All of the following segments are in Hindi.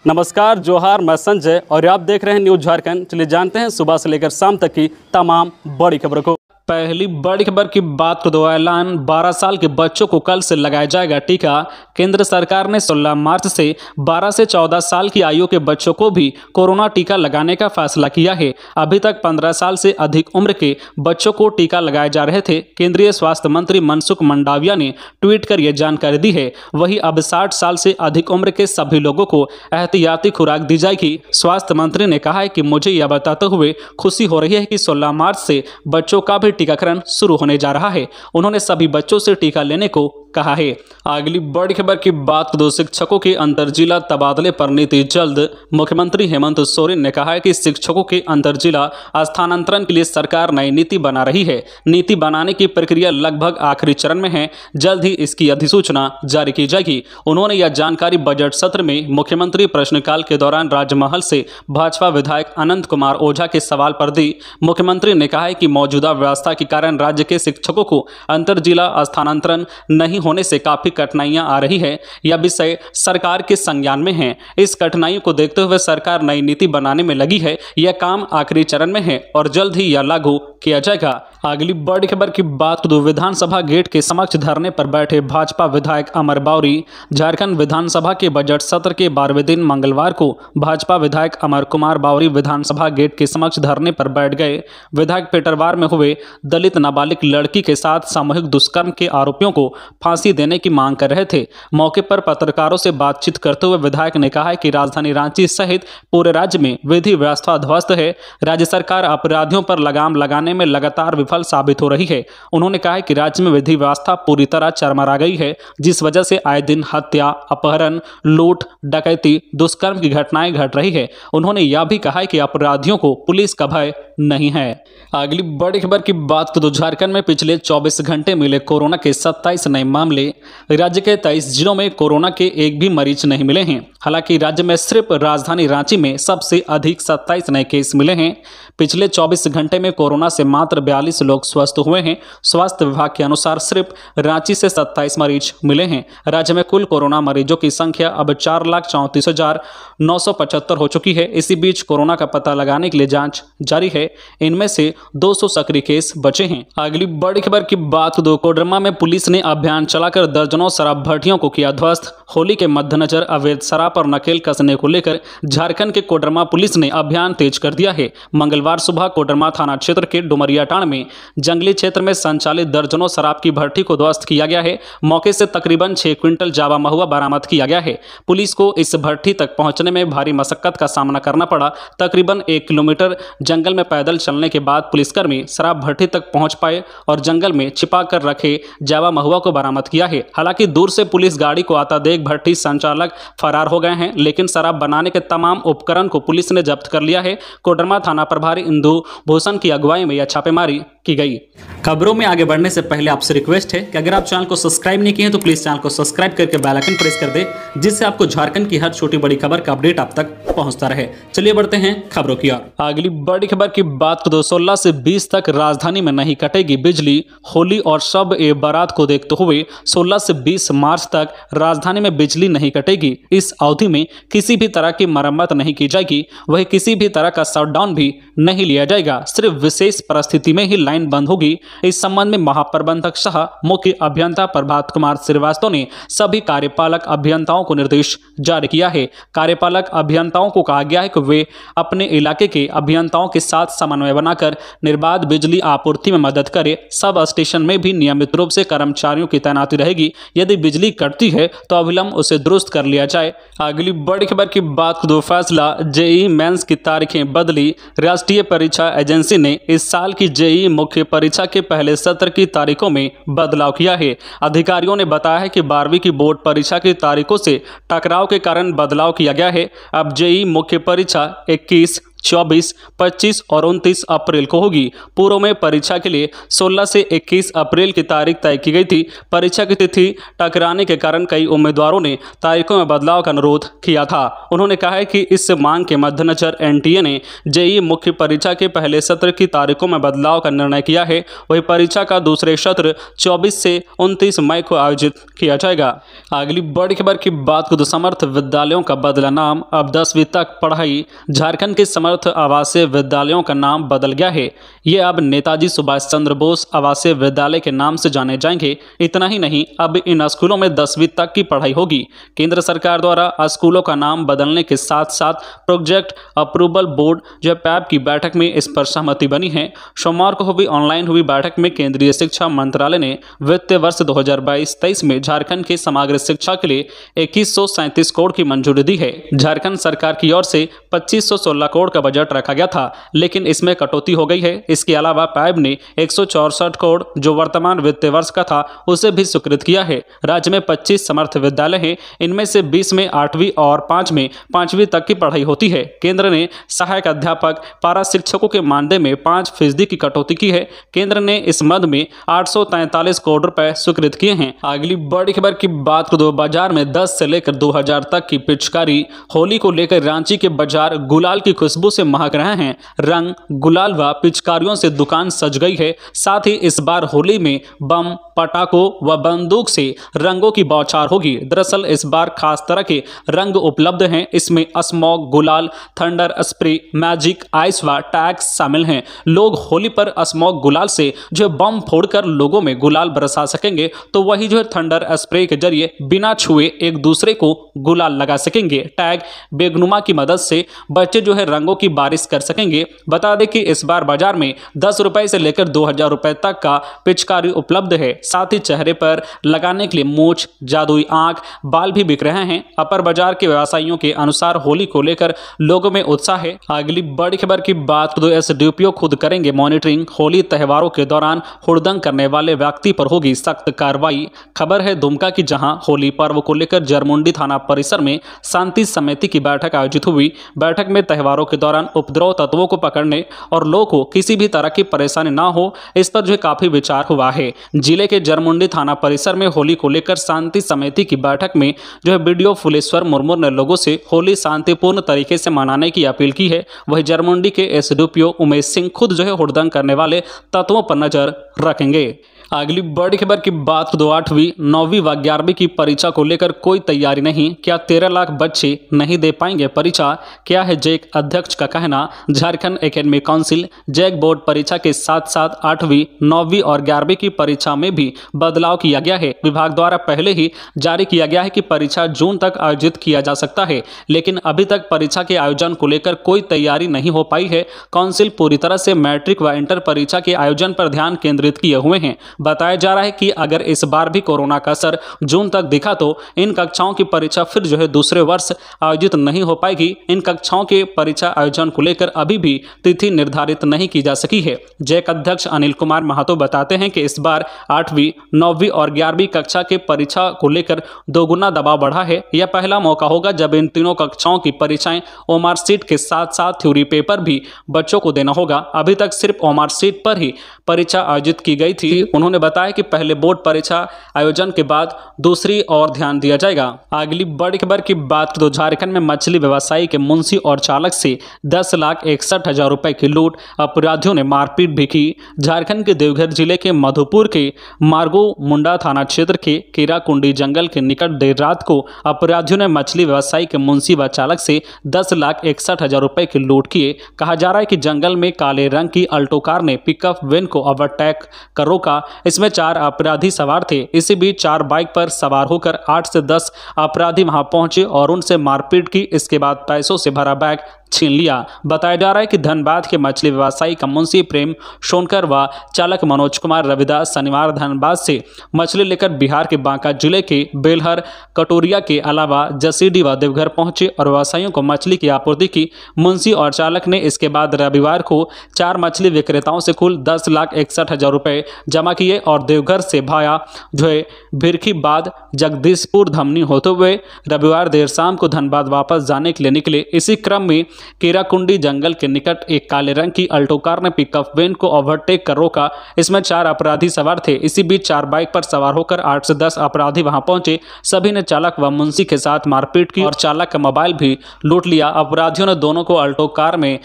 नमस्कार, जोहार। मैं संजय और आप देख रहे हैं न्यूज़ झारखंड। चलिए जानते हैं सुबह से लेकर शाम तक की तमाम बड़ी खबरों को। पहली बड़ी खबर की बात को दो ऐलान। 12 साल के बच्चों को कल से लगाया जाएगा टीका। केंद्र सरकार ने 16 मार्च से 12 से 14 साल की आयु के बच्चों को भी कोरोना टीका लगाने का फैसला किया है। अभी तक 15 साल से अधिक उम्र के बच्चों को टीका लगाए जा रहे थे। केंद्रीय स्वास्थ्य मंत्री मनसुख मंडाविया ने ट्वीट कर यह जानकारी दी है। वहीं अब 60 साल से अधिक उम्र के सभी लोगों को एहतियाती खुराक दी जाएगी। स्वास्थ्य मंत्री ने कहा है कि मुझे यह बताते हुए खुशी हो रही है कि 16 मार्च से बच्चों का भी टीकाकरण शुरू होने जा रहा है। उन्होंने सभी बच्चों से टीका लेने को कहा है। अगली बड़ी खबर की बात दो शिक्षकों के अंतरजिला तबादले पर नीति जल्द। मुख्यमंत्री हेमंत सोरेन ने कहा है कि शिक्षकों के अंतरजिला स्थानांतरण के लिए सरकार नई नीति बना रही है। नीति बनाने की प्रक्रिया लगभग आखिरी चरण में है। जल्द ही इसकी अधिसूचना जारी की जाएगी। उन्होंने यह जानकारी बजट सत्र में मुख्यमंत्री प्रश्नकाल के दौरान राजमहल से भाजपा विधायक अनंत कुमार ओझा के सवाल पर दी। मुख्यमंत्री ने कहा है कि मौजूदा व्यवस्था के कारण राज्य के शिक्षकों को अंतरजिला स्थानांतरण नहीं होने से काफी कठिनाइयां आ रही है। यह विषय सरकार के संज्ञान में है। इस कठिनाइयों को देखते हुए सरकार नई नीति बनाने में लगी है। यह काम आखिरी चरण में है और जल्द ही यह लागू किया जाएगा। अगली बड़ी खबर की बात दो विधानसभा गेट के समक्ष धरने पर बैठे भाजपा विधायक अमर बावरी। झारखंड विधानसभा के बजट सत्र के 12वें दिन मंगलवार को भाजपा विधायक अमर कुमार बावरी विधानसभा गेट के समक्ष धरने पर बैठ गए। विधायक पेटरवार में हुए दलित नाबालिग लड़की के साथ सामूहिक दुष्कर्म के आरोपियों को फांसी देने की मांग कर रहे थे। मौके पर पत्रकारों से बातचीत करते हुए विधायक ने कहा है कि राजधानी रांची सहित पूरे राज्य में विधि व्यवस्था ध्वस्त है। राज्य सरकार अपराधियों पर लगाम लगाने में लगातार विफल साबित हो रही है। उन्होंने कहा है कि राज्य में विधि व्यवस्था पूरी तरह चरमरा गई है, जिस वजह से आए दिन हत्या, अपहरण, लूट, डकैती, दुष्कर्म की घटनाएं घट रही है। उन्होंने यह भी कहा है कि अपराधियों को पुलिस का भय नहीं है। अगली बड़ी खबर की बात तो झारखंड में पिछले 24 घंटे मिले कोरोना के 27 नए मामले। राज्य के 23 जिलों में कोरोना के एक भी मरीज नहीं मिले हैं। हालांकि राज्य में सिर्फ राजधानी रांची में सबसे अधिक 27 नए केस मिले हैं। पिछले 24 घंटे में कोरोना से मात्र 42 लोग स्वस्थ हुए हैं। स्वास्थ्य विभाग के अनुसार सिर्फ रांची से 27 मरीज मिले हैं। राज्य में कुल कोरोना मरीजों की संख्या अब 4,34,975 हो चुकी है। इसी बीच कोरोना का पता लगाने के लिए जांच जारी है। इनमें से 200 सक्रिय केस बचे हैं। अगली बड़ी खबर की बात दो कोडरमा में पुलिस ने अभियान चलाकर दर्जनों शराब भट्टियों को किया ध्वस्त। होली के मद्देनजर अवैध शराब पर नकेल कसने को लेकर झारखंड के कोडरमा पुलिस ने अभियान तेज कर दिया है। मंगलवार सुबह कोडरमा थाना क्षेत्र के डुमरियाटांड में जंगली क्षेत्र में संचालित दर्जनों शराब की भट्टी को ध्वस्त किया गया है। मौके से तकरीबन 6 क्विंटल जावा महुआ बरामद किया गया है। पुलिस को इस भट्टी तक पहुंचने में भारी मशक्कत का सामना करना पड़ा। तकरीबन 1 किलोमीटर जंगल में पैदल चलने के बाद पुलिसकर्मी शराब भट्टी तक पहुंच पाए और जंगल में छिपा कर रखे जावा महुआ को बरामद किया है। हालांकि दूर से पुलिस गाड़ी को आता देख भट्टी संचालक फरार हो गए हैं, लेकिन शराब बनाने के तमाम उपकरण को पुलिस ने जब्त कर लिया है। कोडरमा थाना प्रभारी इंदु भूषण की अगुवाई में यह छापेमारी की गई। खबरों में आगे बढ़ने से पहले आपसे रिक्वेस्ट है कि अगर आप चैनल को सब्सक्राइब नहीं किए हैं तो प्लीज चैनल को सब्सक्राइब करके बेल आइकन प्रेस कर दे, जिससे आपको झारखंड की हर छोटी बड़ी खबर का अपडेट आप तक पहुंचता रहे। चलिए बढ़ते हैं खबरों की ओर। अगली बड़ी खबर की बात को 16 से 20 तक राजधानी में नहीं कटेगी बिजली। होली और शब ए बारात को देखते हुए 16 से 20 मार्च तक राजधानी में बिजली नहीं कटेगी। इस अवधि में किसी भी तरह की मरम्मत नहीं की जाएगी। वही किसी भी तरह का शटडाउन भी नहीं लिया जाएगा। सिर्फ विशेष परिस्थिति में ही लाइन बंद होगी। इस संबंध में महाप्रबंधक सह मुख्य अभियंता प्रभात कुमार श्रीवास्तव ने सभी कार्यपालक अभियंताओं को निर्देश जारी किया है। कार्यपालक अभियंताओं को कहा गया है कि वे अपने इलाके के अभियंताओं के साथ समन्वय बनाकर निर्बाध बिजली आपूर्ति में मदद करें। सब स्टेशन में भी नियमित रूप से कर्मचारियों की तैनाती रहेगी। यदि बिजली कटती है तो अविलंब उसे दुरुस्त कर लिया जाए। अगली बड़ी खबर की बात दो फैसला जेईई मेंस की तारीखें बदली। राष्ट्रीय परीक्षा एजेंसी ने इस साल की जेईई मुख्य परीक्षा के पहले सत्र की तारीखों में बदलाव किया है। अधिकारियों ने बताया है कि 12वीं की बोर्ड परीक्षा की तारीखों से टकराव के कारण बदलाव किया गया है। अब जेईई मुख्य परीक्षा 21, 24, 25 और 29 अप्रैल को होगी। पूर्व में परीक्षा के लिए 16 से 21 अप्रैल की तारीख तय की गई थी। परीक्षा की तिथि टकराने के कारण कई उम्मीदवारों ने तारीखों में बदलाव का अनुरोध किया था। उन्होंने कहा है कि इस मांग के मद्देनजर एनटीए ने जेईई मुख्य परीक्षा के पहले सत्र की तारीखों में बदलाव का निर्णय किया है। वही परीक्षा का दूसरे सत्र 24 से 29 मई को आयोजित किया जाएगा। अगली बड़ी खबर की बात करें तो समर्थ विद्यालयों का बदला नाम। अब 10वीं तक पढ़ाई झारखंड के समर्थ आवासीय विद्यालयों का नाम बदल गया है। ये अब नेताजी सुभाष चंद्र बोस आवासीय विद्यालय के नाम से जाने जाएंगे। इतना ही नहीं, अब इन स्कूलों में 10वीं तक की पढ़ाई होगी। केंद्र सरकार द्वारा स्कूलों का नाम बदलने के साथ साथ प्रोजेक्ट अप्रूवल बोर्ड जो पैब की बैठक में इस पर सहमति बनी है। सोमवार को ऑनलाइन हुई बैठक में केंद्रीय शिक्षा मंत्रालय ने वित्तीय वर्ष 2022-23 में झारखंड के समग्र शिक्षा के लिए 2137 करोड़ की मंजूरी दी है। झारखंड सरकार की ओर से 2516 करोड़ का बजट रखा गया था, लेकिन इसमें कटौती हो गई है। इसके अलावा पैब ने 164 करोड़ जो वर्तमान वित्तीय वर्ष का था उसे भी स्वीकृत किया है। राज्य में 25 समर्थ विद्यालय हैं। इनमें से 20 में 8वीं और 5 में 5वीं तक की पढ़ाई होती है। केंद्र ने सहायक अध्यापक पारा शिक्षकों के मानदेय में 5% की कटौती की है। केंद्र ने इस मद में 843 करोड़ रुपए स्वीकृत किए हैं। अगली बड़ी खबर की बात करें तो बाजार में 10 से लेकर 2000 तक की पिचकारी। होली को लेकर रांची के बाजार गुलाल की खुशबू से महक रहे हैं। रंग, गुलाल व पिचकारियों से दुकान सज गई है। साथ ही इस बार होली में बम, पटाखों व बंदूक से रंगों की बौछार होगी। दरअसल इस बार खास तरह के रंग उपलब्ध हैं। इसमें स्मोक, गुलाल, थंडर स्प्रे, मैजिक, आइस व टैग शामिल हैं। लोग होली पर स्मोक गुलाल से जो बम फोड़कर लोगों में गुलाल बरसा सकेंगे, तो वही जो थंडर स्प्रे के जरिए बिना छुए एक दूसरे को गुलाल लगा सकेंगे। टैग बेगनुमा की मदद से बच्चे जो है रंगों की बारिश कर सकेंगे। बता दें कि इस बार बाजार में 10 रुपए से लेकर 2000 रुपए तक का पिचकारी उपलब्ध है। साथ ही चेहरे पर लगाने के लिए मूछ, जादुई आंख, बाल भी बिक रहे हैं। अपर बाजार के व्यवसायियों के अनुसार होली को लेकर लोगों में उत्साह है। अगली बड़ी खबर की बात तो एसडीपीओ खुद करेंगे मॉनिटरिंग। होली त्योहारों के दौरान हुड़दंग करने वाले व्यक्ति पर होगी सख्त कार्रवाई। खबर है दुमका की, जहां होली पर्व को लेकर जरमुंडी थाना परिसर में शांति समिति की बैठक आयोजित हुई। बैठक में त्योहारों के दौरान उपद्रव तत्वों को पकड़ने और लोगों को किसी भी तरह की परेशानी ना हो, इस पर जो काफी विचार हुआ है। जिले के जरमुंडी थाना परिसर में होली को लेकर शांति समिति की बैठक में जो है बीडीओ फुलेश्वर मुर्मू ने लोगों से होली शांतिपूर्ण तरीके से मनाने की अपील की है। वही जरमुंडी के एसडीपीओ उमेश सिंह खुद जो है हुड़दंग करने वाले तत्वों पर नजर रखेंगे। अगली बड़ी खबर की बात तो 8वीं, 9वीं व 11वीं की परीक्षा को लेकर कोई तैयारी नहीं। क्या 13 लाख बच्चे नहीं दे पाएंगे परीक्षा? क्या है जैक अध्यक्ष का कहना। Jharkhand academic council JAC board परीक्षा के साथ साथ 8वीं, 9वीं और 11वीं की परीक्षा में भी बदलाव किया गया है। विभाग द्वारा पहले ही जारी किया गया है कि परीक्षा जून तक आयोजित किया जा सकता है, लेकिन अभी तक परीक्षा के आयोजन को लेकर कोई तैयारी नहीं हो पाई है। काउंसिल पूरी तरह से मैट्रिक व इंटर परीक्षा के आयोजन पर ध्यान केंद्रित किए हुए हैं। बताया जा रहा है कि अगर इस बार भी कोरोना का असर जून तक दिखा तो इन कक्षाओं की परीक्षा फिर जो है दूसरे वर्ष आयोजित नहीं हो पाएगी। इन कक्षाओं के परीक्षा आयोजन को लेकर अभी भी तिथि निर्धारित नहीं की जा सकी है। जैक अध्यक्ष अनिल कुमार महतो बताते हैं कि इस बार 8वीं, 9वीं और 11वीं कक्षा के परीक्षा को लेकर दोगुना दबाव बढ़ा है। यह पहला मौका होगा जब इन तीनों कक्षाओं की परीक्षाएं ओमार सीट के साथ साथ थ्योरी पेपर भी बच्चों को देना होगा। अभी तक सिर्फ ओमार सीट पर ही परीक्षा आयोजित की गई थी। उन्होंने बताया कि पहले बोर्ड परीक्षा आयोजन के बाद दूसरी और ध्यान दिया जाएगा। अगली बड़ी खबर की बात तो झारखंड में मछली व्यवसायी के मुंशी और चालक से 10,61,000 रुपए की लूट, अपराधियों ने मारपीट भी की। झारखंड के देवघर जिले के मधुपुर के मार्गो मुंडा थाना क्षेत्र के केराकुंडी जंगल के निकट देर रात को अपराधियों ने मछली व्यवसायी के मुंशी व चालक से 10,61,000 रुपए की लूट किए। कहा जा रहा है कि जंगल में काले रंग की अल्टो कार ने पिकअप वैन को ओवरटेक कर रोका। इसमें 4 अपराधी सवार थे। इसी बीच 4 बाइक पर सवार होकर 8 से 10 अपराधी वहां पहुंचे और उनसे मारपीट की। इसके बाद पैसों से भरा बैग छीन लिया। बताया जा रहा है कि धनबाद के मछली व्यवसायी का मुंशी प्रेम सोनकर व चालक मनोज कुमार रविदास शनिवार धनबाद से मछली लेकर बिहार के बांका जिले के बेलहर, कटोरिया के अलावा जसीडीह व देवघर पहुंचे और व्यवसायियों को मछली की आपूर्ति की। मुंशी और चालक ने इसके बाद रविवार को 4 मछली विक्रेताओं से कुल 10,61,000 रुपए जमा किए और देवघर से भाया जो है भिरखी बाद जगदीशपुर धमनी होते हुए रविवार देर शाम को धनबाद वापस जाने के लिए निकले। इसी क्रम में कीराकुंडी जंगल के निकट एक काले रंग की अल्टो कार ने पिकअप वैन को ओवरटेक कर रोका। इसमें 4 अपराधी सवार थे। इसी बीच 4 बाइक पर सवार होकर 8 से 10 अपराधी वहां पहुंचे। सभी ने चालक व मुंशी के साथ मारपीट की और चालक का मोबाइल भी लूट लिया। अपराधियों ने दोनों को अल्टो कार में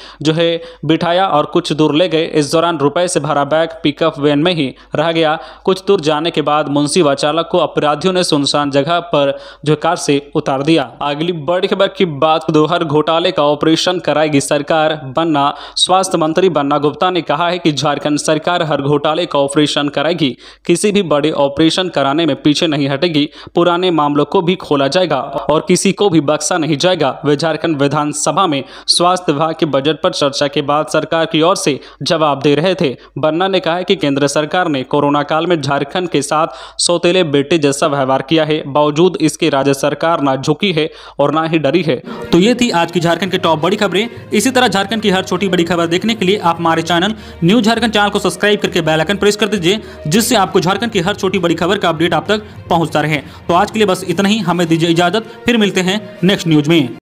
बिठाया और कुछ दूर ले गए। इस दौरान रुपए से भरा बैग पिकअप वैन में ही रह गया। कुछ दूर जाने के बाद मुंशी व चालक को अपराधियों ने सुनसान जगह पर कार से उतार दिया। अगली बड़ी खबर की बात दोहर घोटाले का ऑपरेशन कराएगी सरकार। बन्ना स्वास्थ्य मंत्री बन्ना गुप्ता ने कहा है कि झारखंड सरकार हर घोटाले का ऑपरेशन कराएगी, किसी भी बड़े ऑपरेशन कराने में पीछे नहीं हटेगी। पुराने मामलों को भी खोला जाएगा और किसी को भी बख्शा नहीं जाएगा। वे झारखंड विधानसभा में स्वास्थ्य विभाग के बजट पर चर्चा के बाद सरकार की ओर से जवाब दे रहे थे। बन्ना ने कहा है कि केंद्र सरकार ने कोरोना काल में झारखंड के साथ सौतेले बेटे जैसा व्यवहार किया है, बावजूद इसके राज्य सरकार ना झुकी है और ना ही डरी है। तो ये थी आज की झारखंड की टॉप बड़ी खबरें। इसी तरह झारखंड की हर छोटी बड़ी खबर देखने के लिए आप हमारे चैनल न्यूज झारखंड चैनल को सब्सक्राइब करके बेल आइकन प्रेस कर दीजिए, जिससे आपको झारखंड की हर छोटी बड़ी खबर का अपडेट आप तक पहुंचता रहे। तो आज के लिए बस इतना ही, हमें दीजिए इजाजत, फिर मिलते हैं नेक्स्ट न्यूज में।